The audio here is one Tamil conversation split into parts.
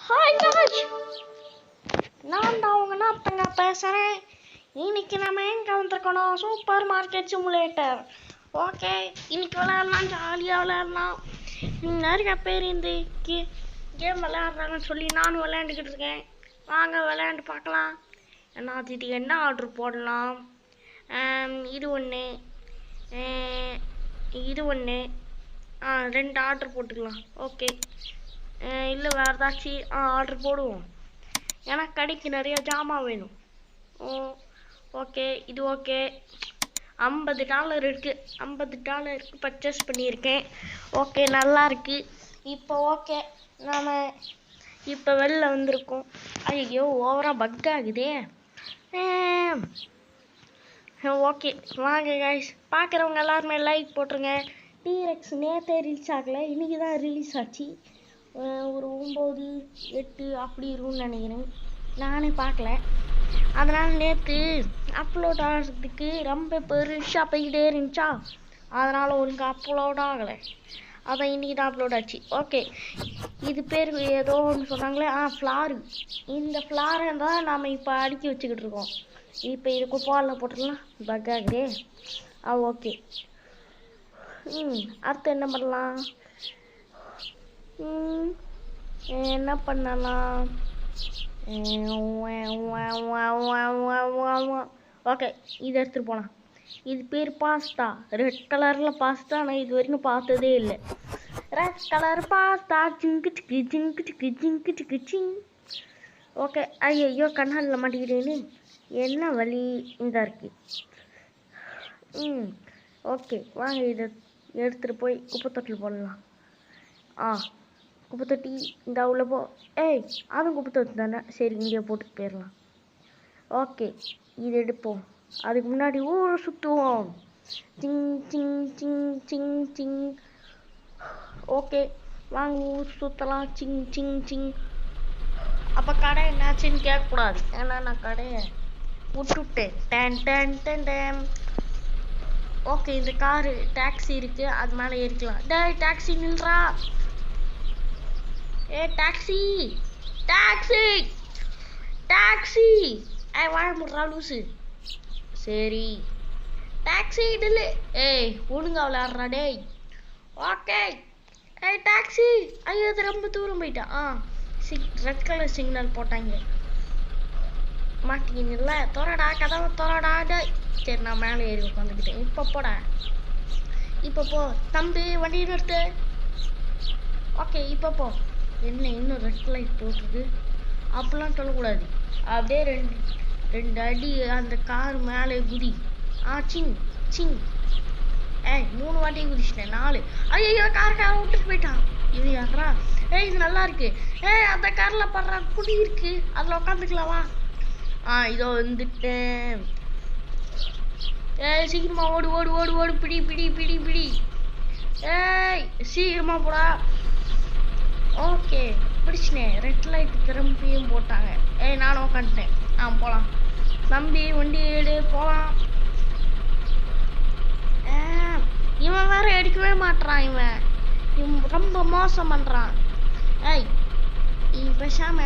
ஹாய் காய்ஸ், நான் தான் உங்க நாத்தங்க பேசுகிறேன். இன்னைக்கு நம்ம எங்கே வந்திருக்கணும்? Super market simulator. ஓகே, இன்னைக்கு விளையாடலாம், ஜாலியாக விளையாடலாம். நிறைய பேர் இந்த கேம் விளையாடுறாங்கன்னு சொல்லி நானும் விளையாண்டுக்கிட்டு இருக்கேன். வாங்க விளையாண்டு பார்க்கலாம். இது என்ன ஆர்டர் போடலாம்? இது ஒன்று, இது ஒன்று, 2 ஆர்டர் போட்டுக்கலாம். ஓகே, இல்லை வேறு ஏதாச்சும் ஆர்டர் போடுவோம். ஏன்னா கடைக்கு நிறைய ஜாமான் வேணும். ஓகே, இது ஓகே. $50 இருக்குது. $50 பர்ச்சேஸ் பண்ணியிருக்கேன். ஓகே, நல்லா இருக்கு. இப்போ ஓகே, நாம் இப்போ வெளில வந்திருக்கோம். ஐயோ, ஓவராக பக் ஆகுதே. ஓகே, வாங்க கைஸ். பார்க்குறவங்க எல்லாருமே லைக் போட்டுருங்க. டீரெக்ஸ் நேற்றே ரிலீஸ் ஆகலை, இன்றைக்கி தான் ரிலீஸ் ஆச்சு. ஒரு 9, 8 அப்படி இருக்கும்னு நினைக்கிறேன். நானே பார்க்கல, அதனால் நேற்று அப்லோட் ஆகிறதுக்கு ரொம்ப பெருசாக போய்கிட்டே இருந்துச்சா, அதனால் ஒழுங்கு அப்லோட் ஆகலை. அதான் இன்றைக்கி தான் அப்லோட் ஆச்சு. ஓகே, இது பேர் ஏதோ ஒன்று சொன்னாங்களே, ஃப்ளாரு. இந்த ஃப்ளாரை தான் நாம் இப்போ அடுக்கி வச்சுக்கிட்டு இருக்கோம். இப்போ இது குப்பாலில் போட்டுடலாம். பக் ஆகுதே. ஓகே, அடுத்து என்ன பண்ணலாம்? என்ன பண்ணலாம்? ஓகே, இது எடுத்துகிட்டு போகலாம். இது பேர் பாஸ்தா. ரெட் கலரில் பாஸ்தா. நான் இது வரைக்கும் பார்த்ததே இல்லை. Red colour pasta. ஜிங்கு சிக்கு ஜிங்கு சிக்கு ஜிங்கு சிக்கு ஜிங். ஓகே, ஐயோ கண்ணாடியில் மாட்டிக்கிட்டேன்னு என்ன வலி இந்த இருக்கு. ஓகே, வாங்க இதை எடுத்துகிட்டு போய் குப்பை தொட்டில் போடலாம். குப்பை தொட்டி இந்த உள்ள போ. அதுவும் குப்பை தொட்டி தானே. சரி, இங்கே போட்டுட்டு போயிடலாம். ஓகே, இது எடுப்போம். அதுக்கு முன்னாடி ஊரை சுற்றுவோம். சிங் சிங் சிங் சிங் சிங். ஓகே, வாங்க ஊர் சுற்றலாம். சிங் சிங் சிங். அப்போ கடை என்னாச்சுன்னு கேட்கக்கூடாது, ஏன்னா நான் கடையை விட்டுவிட்டேன். டேன் டேன் டேன் டேன். ஓகே, இந்த காரு டாக்ஸி இருக்குது, அது மேலே ஏறிக்கலாம். டேய் டாக்ஸி நில்றா. Taxi taxi taxi. வாழ முட்றா லூசு. சரி, டாக்ஸி டில்லு. ஒழுங்கா விளையாடுறா டேய். Okay, taxi. ஐயோ, அது ரொம்ப தூரம் போயிட்டான். ரெட் கலர் சிக்னல் போட்டாங்க. மாட்டிக்கிங்கல்ல, தோறடா கதவை தோறடா டேய். சரி, நான் மேலே ஏறி உட்காந்துக்கிட்டேன். இப்போ போடா, இப்போ போ தம்பி, வண்டி நிறுத்து. ஓகே, இப்போ போ. என்ன இன்னும் ரெட் லைட் போட்டுருக்கு? அப்படிலாம் சொல்லக்கூடாது. அப்படியே ரெண்டு அடி அந்த கார் மேலே குதி. சிங் சிங். 3 வாட்டி குதிச்சிட்டேன். 4. ஐயோ, காரை விட்டுட்டு போயிட்டான். இது யாரா? இது நல்லா இருக்கு. அந்த காரில் படுறா குடி இருக்கு, அதில் உட்காந்துக்கலாமா? இதோ வந்துட்டேன். சீக்கிரமா ஓடு ஓடு ஓடு ஓடு. பிடி பிடி பிடி பிடி. சீக்கிரமா போடா. ஓகே, பிடிச்சினேன். ரெட் லைட் திரும்பியும் போட்டாங்க. நானும் உட்காந்துட்டேன். போகலாம் தம்பி, வண்டி ஏடு போகலாம். இவன் வேற எடுக்கவே மாட்டான். இவன் ரொம்ப மோசம் பண்ணுறான். பேசாம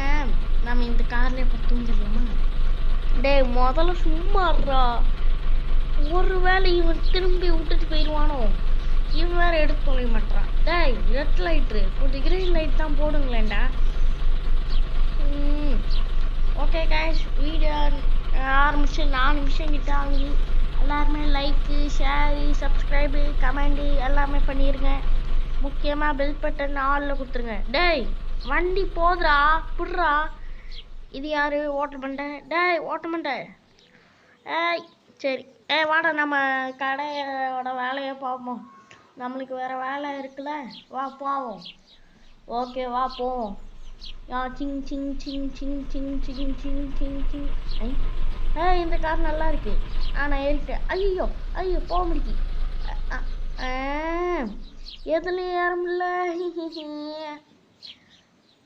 நம்ம இந்த கார்லேயே இப்போ தூங்கிடலாமா? டேய், முதல்ல சும்மாடுறா. ஒருவேளை இவன் திரும்பி விட்டுட்டு போயிடுவானோ? இவன் வேற எடுத்து தொலைய மாட்டான். டேய், ரெட் லைட்டு கொஞ்சம் கிரீன் லைட் தான் போடுங்களேன்டா. ஓகே கைஸ், வீடியோ ஆரம்பிச்சு 4 நிமிஷம் கிட்ட ஆகுது. எல்லாருமே லைக்கு, ஷேரு, சப்ஸ்கிரைபு, கமெண்டு எல்லாமே பண்ணிடுங்க. முக்கியமாக பெல் பட்டன் ஆளில் கொடுத்துருங்க. டேய், வண்டி போதுரா, புடுறா. இது யாரு? ஓட்ட மண்டை. டேய் ஓட்ட மண்டை. சரி, வாடா நம்ம கடையோட வேலையை பார்ப்போம். நம்மளுக்கு வேறு வேலை இருக்குல்ல, வா போவோம். ஓகே, வா போவோம். சிங் சிங் சிங் சிங் சிங் சிங் சிங் சிங் சிங். இந்த கார் நல்லா இருக்கு. நான் ஏறிட்டேன். ஐயோ ஐயோ, போக முடிக்கி. எதுலையும் ஏற முடியல.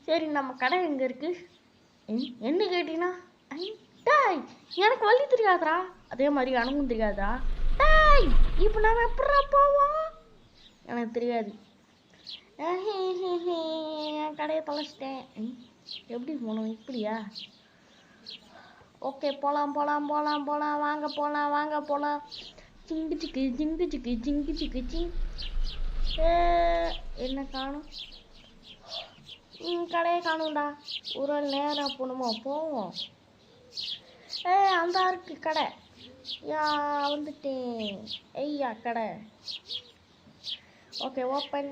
சரி, நம்ம கடை எங்கே இருக்கு? என்ன கேட்டீங்கன்னா, டாய் எனக்கு வழி தெரியாதா? அதே மாதிரி எனக்கும் தெரியாதா? டாய், இப்போ நம்ம எப்படா போவோம்? எனக்கு தெரியாது. கடையை தொலைச்சிட்டேன். எப்படி போகணும்? இப்படியா? ஓகே, போகலாம் போகலாம் போகலாம் போகலாம். வாங்க போகலாம் வாங்க போகலாம். ஜிங்கு சிக்கு ஜிங்கு சிக்கு ஜிங்கு சிக்கு ஜிங். என்ன காணும்? கடையை காணும்டா. ஒரு நேரம் போகணுமா? போவோம். அந்த இருக்கு கடை. யா வந்துட்டேன். ஐயா கடை. Okay open.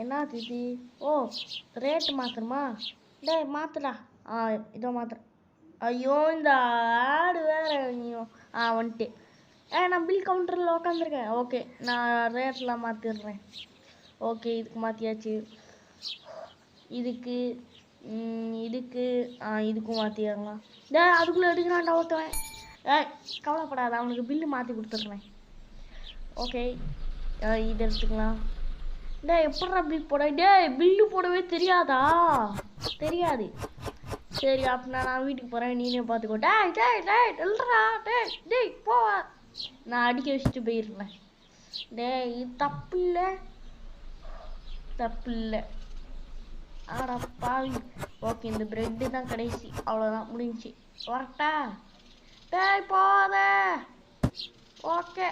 என்னது இது? ஓ, ரேட்டு மாத்திரமா? டேய் மாத்துடா. இதோ மாத்திரம். ஐயோ இந்த ஆடு வேற வந்துட்டு. நான் பில் கவுண்டரில் உட்காந்துருக்கேன். ஓகே, நான் ரேட்லாம் மாற்றிடுறேன். ஓகே, இதுக்கு மாற்றியாச்சு. இதுக்கு இதுக்கு இதுக்கும் மாற்றிடலாம். அதுக்குள்ளே எடுக்கிறான்டா ஒருத்தவன். கவலைப்படாத, அவனுக்கு பில்லு மாற்றி கொடுத்துட்றேன். ஓகே, இது எடுத்துக்கலாம். எப்படா பில் போட? பில்லு போடவே தெரியாதா? தெரியாது. சரி, அப்படின்னா நான் வீட்டுக்கு போகிறேன், நீனே பார்த்துக்கோ. இல்லைடா. டேய் போவா. நான் அடிக்க வச்சுட்டு போயிடுறேன். இது தப்பு இல்லை. ஆடா பாவி. ஓகே, இந்த பிரெட்டு தான் கடைசி. அவ்வளோதான், முடிஞ்சிச்சு. வரட்டா? டேய் போத. ஓகே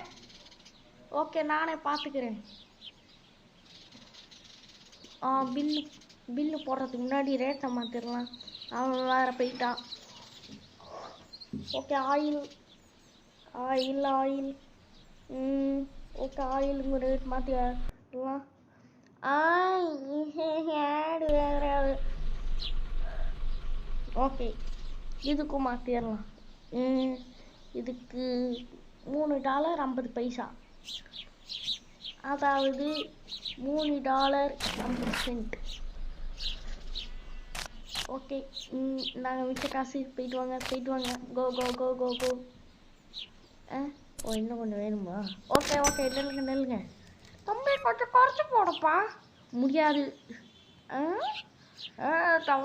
ஓகே, நானே பார்த்துக்கிறேன். பில்லு போடுறதுக்கு முன்னாடி ரேட்டை மாற்றிடலாம். அவன் வேறு போயிட்டான். Okay, oil. ஓகே, ஆயிலுங்க ரேட் மாற்றிடலாம். ஓகே, இதுக்கும் மாற்றிடலாம். இதுக்கு $3.50. அதாவது $3.50. ஓகே, நாங்கள் மிச்ச காசு. போயிட்டு வாங்க. கோ. இன்னும் கொஞ்சம் வேணுமா? ஓகே, நெல்லுங்க. தம்பி கொஞ்சம் குறைச்சி போடப்பா. முடியாது.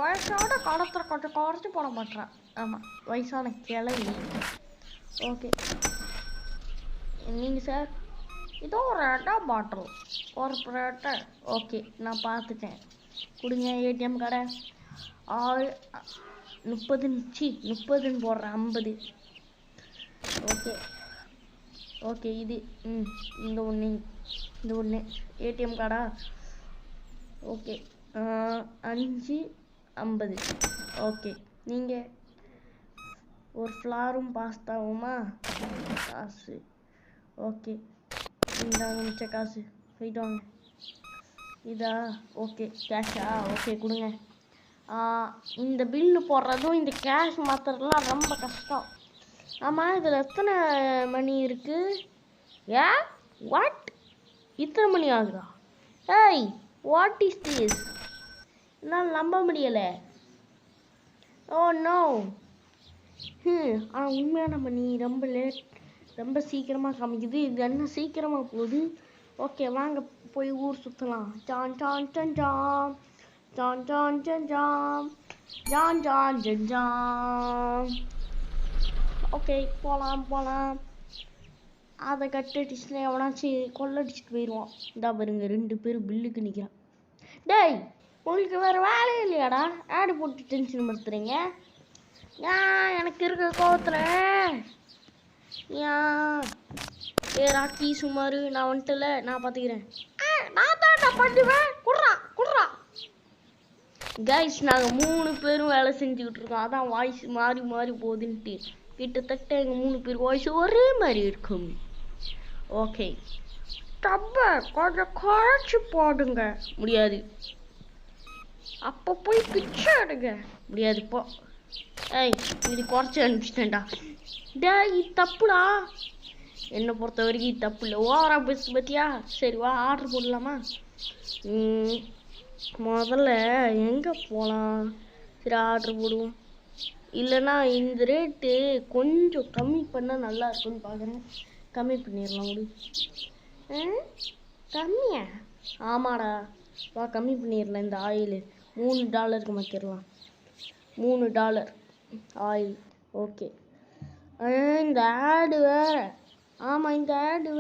வயசோட காலத்தில் கொஞ்சம் குறைச்சி போட மாட்டேறான். ஆமாம், வயசான கிளவி. ஓகே, நீங்கள் சார் இதோ ஒரு ரெண்டாம் பாட்டில் ஒரு ரேட்டை. ஓகே, நான் பார்த்துட்டேன். கொடுங்க ஏடிஎம் கடை. 30 போடுறேன். 50. ஓகே, இது இந்த ஒன்று ஏடிஎம் கார்டா? ஓகே, 5.50. ஓகே, நீங்கள் ஒரு ஃப்ளாரும் பாஸ்தாவுமா? காசு. ஓகே, இந்தாங்க மிச்ச காசு. போயிட்டு வாங்க. இதா? ஓகே, கேஷா? ஓகே, கொடுங்க. இந்த பில்லு போடுறதும் இந்த கேஷ் மாற்றுறதுலாம் ரொம்ப கஷ்டம். ஆமாம், இதில் எத்தனை மணி இருக்குது? வாட்? இத்தனை மணி ஆகுதா? What is this? என்னால் நம்ப முடியலை. Oh no. ஆனால் உண்மையான மணி ரொம்ப சீக்கிரமாக காமிக்குது. இது என்ன சீக்கிரமாக போகுது? ஓகே, வாங்க போய் ஊர் சுற்றலாம். ஓகே, போகலாம். அதை கட்டடிச்சுனா எவனாச்சும் கொள்ளடிச்சிட்டு போயிடுவான். இந்தா பாருங்க, 2 பேர் பில்லுக்கு நிற்கிறான். டேய், உங்களுக்கு வேறு வேலையே இல்லையாடா? ஆடு போட்டு டென்ஷன் படுத்துறீங்க. எனக்கு இருக்க கோவத்தில் ராக்கி சுமார் நான் வந்துட்டுல, நான் பார்த்துக்கிறேன். நான் தான் பண்ணுவேன். குட்றா. கைஸ், நாங்கள் 3 பேரும் வேலை செஞ்சுக்கிட்டு இருக்கோம். அதான் வாய்ஸ் மாறி போகுதுன்ட்டு. கிட்டத்தட்ட எங்கள் 3 பேர் வாய்ஸ் ஒரே மாதிரி இருக்கும். ஓகே, டப்பை கொஞ்சம் குறைச்சி போடுங்க. முடியாது. அப்போ போய் பிச்சை எடுங்க. முடியாது. போ. இது குறைச்சி அனுப்பிச்சிட்டேன்டா. இது தப்புடா. என்னை பொறுத்த வரைக்கும் இது தப்பு இல்லை. ஓவரா பெஸ்ட் பத்தியா? சரி வா, ஆர்டர் போடலாமா? முதல்ல எங்கே போகலாம்? சரி, ஆர்டர் போடுவோம். இல்லைன்னா இந்த ரேட்டு கொஞ்சம் கம்மி பண்ணால் நல்லா இருக்குன்னு பார்க்குறேன். கம்மி பண்ணிடலாம். கம்மியா? ஆமாடா, வா கம்மி பண்ணிடலாம். இந்த ஆயில் $3 மாற்றிடலாம். $3 ஆயில். ஓகே, இந்த ஆடு வேறு. ஆமாம், இந்த ஆடு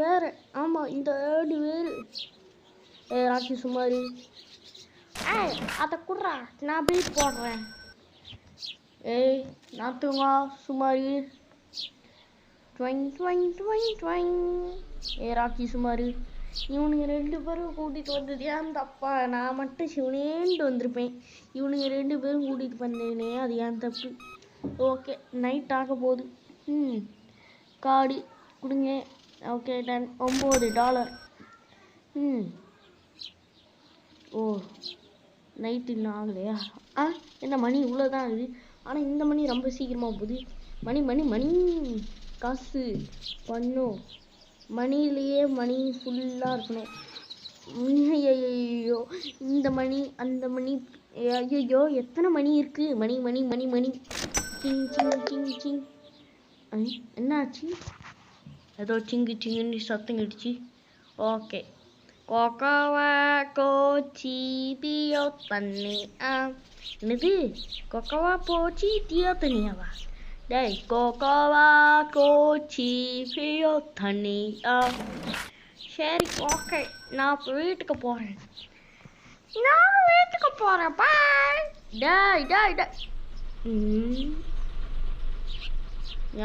வேறு. ராக்கி சுமாரி. ஏய் அதை குடுறா, நான் பில் போடுறேன். ஏய் நாத்துங்க சுமாரு ஏ ராக்கி சுமாரு. இவனுங்க 2 பேரும் கூட்டிகிட்டு வந்தது ஏன் தப்பா? நான் மட்டும் சிவனேன்ட்டு வந்திருப்பேன். இவனுங்க 2 பேரும் கூட்டிகிட்டு வந்தேனே, அது ஏன் தப்பு? ஓகே நைட் ஆக போகுது. கார்டு கொடுங்க. Okay done. $9. ஓ நைட்டு இன்னும் ஆகலையா? என்ன மணி இவ்வளோதான் ஆகுது. ஆனால் இந்த மணி ரொம்ப சீக்கிரமாக போகுது. மணி மணி மணி காசு பண்ணும். மணிலேயே மணி ஃபுல்லாக இருக்கணும். ஐயோ இந்த மணி அந்த மணி, ஐயோ எத்தனை மணி இருக்குது? மணி மணி மணி மணி சிங் சிங் சிங் சிங். என்னாச்சு? ஏதோ சிங்கு சிங்குன்னு சத்தம் கிடுச்சு. ஓகே கொக்கவா கோச்சி தியோ தண்ணி. என்னது கொக்கவா போச்சி தியோ தண்ணியாவா? டேய் கொக்கவா கோச்சி தியோ தண்ணி. சரி ஓகே நான் வீட்டுக்கு போகிறேன். பாய். டேய் டேய் டே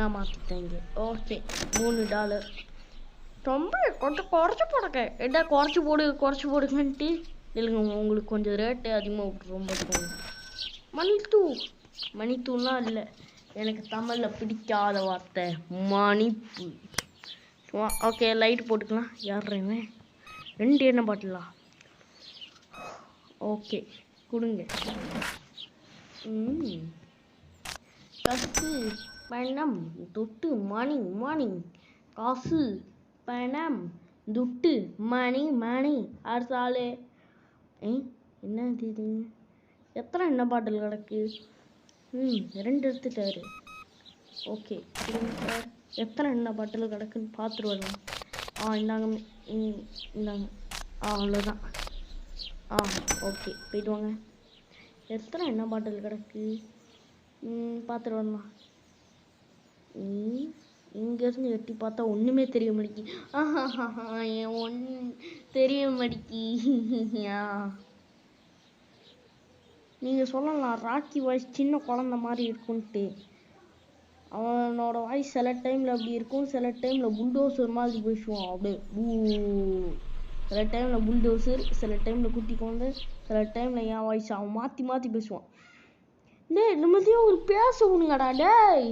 ஏமாத்திட்டாங்க. ஓகே $3. ரொம்ப கொஞ்சம் குறைச்சி போடுங்க. என்ன குறைச்சி போடுங்கன்ட்டு இல்லைங்க. உங்களுக்கு கொஞ்சம் ரேட்டு அதிகமாக விட்டு ரொம்ப போகும். மணித்தூள்லாம் இல்லை, எனக்கு தமிழில் பிடிக்காத வார்த்தை மணிப்பு. ஓகே லைட் போட்டுக்கலாம். யாருமே 2 எண்ணெய் பாட்டிலா? ஓகே கொடுங்க. காசு பணம் துட்டு மணி மணி. காசு பணம் துட்டு மணி மணி. அரசாலே என்ன இது? எத்தனை எண்ணெய் பாட்டில் கிடக்கு? 2 எடுத்துட்டாரு. ஓகே சார் எத்தனை எண்ணெய் பாட்டில் கிடக்குன்னு பார்த்துட்டு வரலாம். இந்தாங்க இந்தாங்க. அவ்வளோதான். ஓகே போயிட்டு வாங்க. எத்தனை எண்ணெய் பாட்டில் கிடக்கு பார்த்துட்டு வரலாம். இங்கேருந்து எட்டி பார்த்தா ஒன்றுமே தெரிய மாட்டேங்கி. ஒன்றும் தெரிய மாட்டேங்கி. நீங்கள் சொல்லலாம் ராக்கி வாய்ஸ் சின்ன குழந்த மாதிரி இருக்குன்ட்டு. அவனோட வாய்ஸ் சில டைமில் அப்படி இருக்கும், சில டைமில் புல்டோசர் மாதிரி பேசுவான். அப்படியே சில டைமில் புல்டோசர், சில டைமில் குட்டி குழந்தை, சில டைமில் என் வாய்ஸ் அவன் மாற்றி மாற்றி பேசுவான். டேய் நிம்மதியாக ஒரு பேசணுங்கடா. டேய்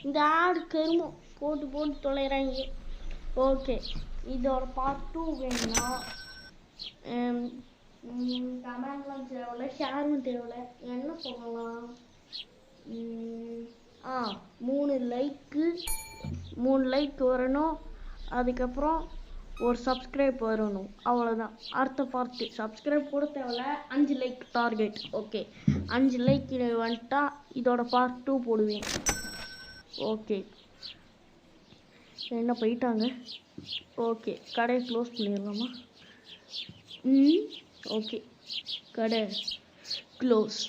இந்த ஆடு கருமம் போட்டு தொலைகிறாங்க. ஓகே இதோட பார்ட் 2 வேணும்னா கமெண்ட்லாம் தேவையில்ல, ஷேரும் தேவையில்ல. என்ன சொல்லலாம்? 3 லைக் வரணும். அதுக்கப்புறம் ஒரு சப்ஸ்கிரைப் வரணும். அவ்வளோதான். அடுத்த பார்ட்டு சப்ஸ்கிரைப் கூட தேவையில்ல, 5 லைக் டார்கெட். ஓகே 5 லைக் வந்துட்டா இதோட பார்ட் 2 போடுவேன். ஓகே என்ன போயிட்டாங்க. ஓகே கடையை க்ளோஸ் பண்ணிடலாமா? ஓகே கடை க்ளோஸ்.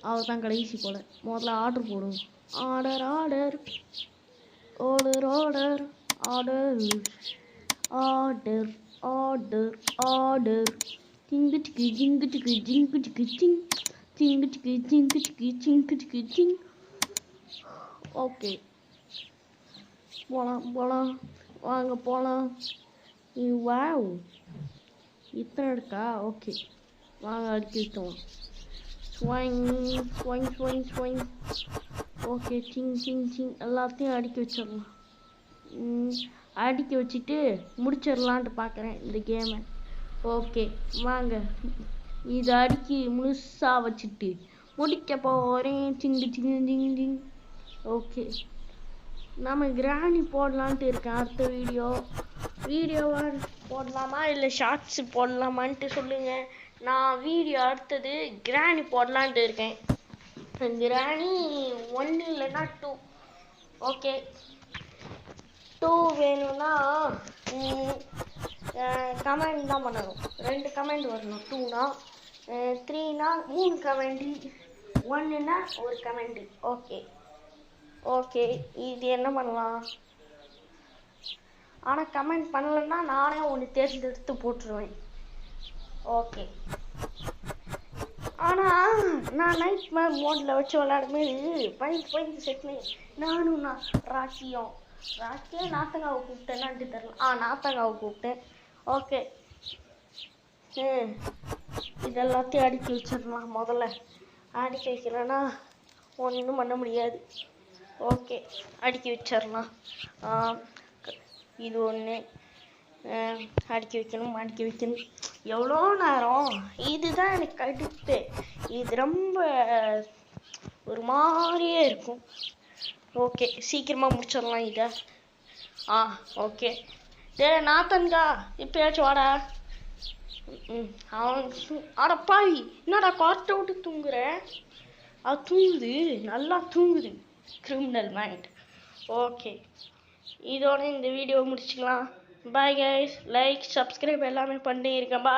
அவர்தான் கடைசி போல. முதல்ல ஆர்டர் போடுவோம். Order order order order order order order order. ஜிங்குச்சுக்கு ஜிங்குச்சுக்கு ஜிங்குச்சுக்கு ஜிங் ஜிங்குச்சுக்கு ஜிங்குச்சுக்கு ஜிங்குச்சுக்கு ஜிங். ஓகே போகலாம் வாங்க போகலாம். வாவ் இத்தனை இருக்கா? ஓகே வாங்க அடிக்க வச்சோம். ஸ்வைங் ஸ்வைங் ஸ்வைங் ஸ்வைங். ஓகே சிங் சிங் சிங் எல்லாத்தையும் அடிக்க வச்சிடலாம். அடிக்க வச்சுட்டு முடிச்சிடலான்ட்டு பார்க்குறேன் இந்த கேமை. ஓகே வாங்க இதை அடிக்கி முழுசாக வச்சுட்டு முடிக்க போகிறேன். சிங்கு சிங்கு சிங் சிங். ஓகே நம்ம கிராணி போடலான்ட்டு இருக்கேன். அடுத்த வீடியோவை போடலாமா இல்லை ஷார்ட்ஸு போடலாமான்ட்டு சொல்லுங்கள். நான் வீடியோ அடுத்தது கிராணி போடலான்ட்டு இருக்கேன். கிராணி 1 இல்லைன்னா 2. ஓகே 2 வேணும்னா கமெண்ட் தான் பண்ணணும். 2 கமெண்ட் வரணும். 2னா 3னா 3 கமெண்ட், 1னா 1 கமெண்ட். ஓகே ஓகே இது என்ன பண்ணலாம்? ஆனால் கமெண்ட் பண்ணலைன்னா நானே ஒன்று தேர்ந்தெடுத்து போட்டுருவேன். ஓகே ஆனால் நான் நைட் மோடில் வச்சு விளாடும்போது பயந்து செட்னேன். நானும் ராக்கியும் நாத்தங்காவை கூப்பிட்டேன்னான்ட்டு தெரில. நாத்தங்காவை கூப்பிட்டேன். ஓகே, இது எல்லாத்தையும் அடுக்கி வச்சிடலாம். முதல்ல அடுக்கி வைக்கலன்னா ஒன்றும் பண்ண முடியாது. ஓகே, அடுக்கி வச்சிடலாம். இது ஒன்று அடுக்கி வைக்கணும். எவ்வளோ நேரம் இதுதான் எனக்கு கடுப்பு. இது ரொம்ப ஒரு மாதிரியே இருக்கும். ஓகே, சீக்கிரமாக முடிச்சிடலாம் இதை. ஓகே. நாத்தன்கா இப்பயாச்சும் வாடா. அவன் அடப்பாவி, என்னடா கார்ட்டை விட்டு தூங்குற? அது தூங்குது, நல்லா தூங்குது. Criminal mind. ஓகே, இதோட இந்த வீடியோ முடிச்சுக்கலாம். Bye guys. லைக், சப்ஸ்கிரைப் எல்லாமே பண்ணிருக்கேன். பாய்.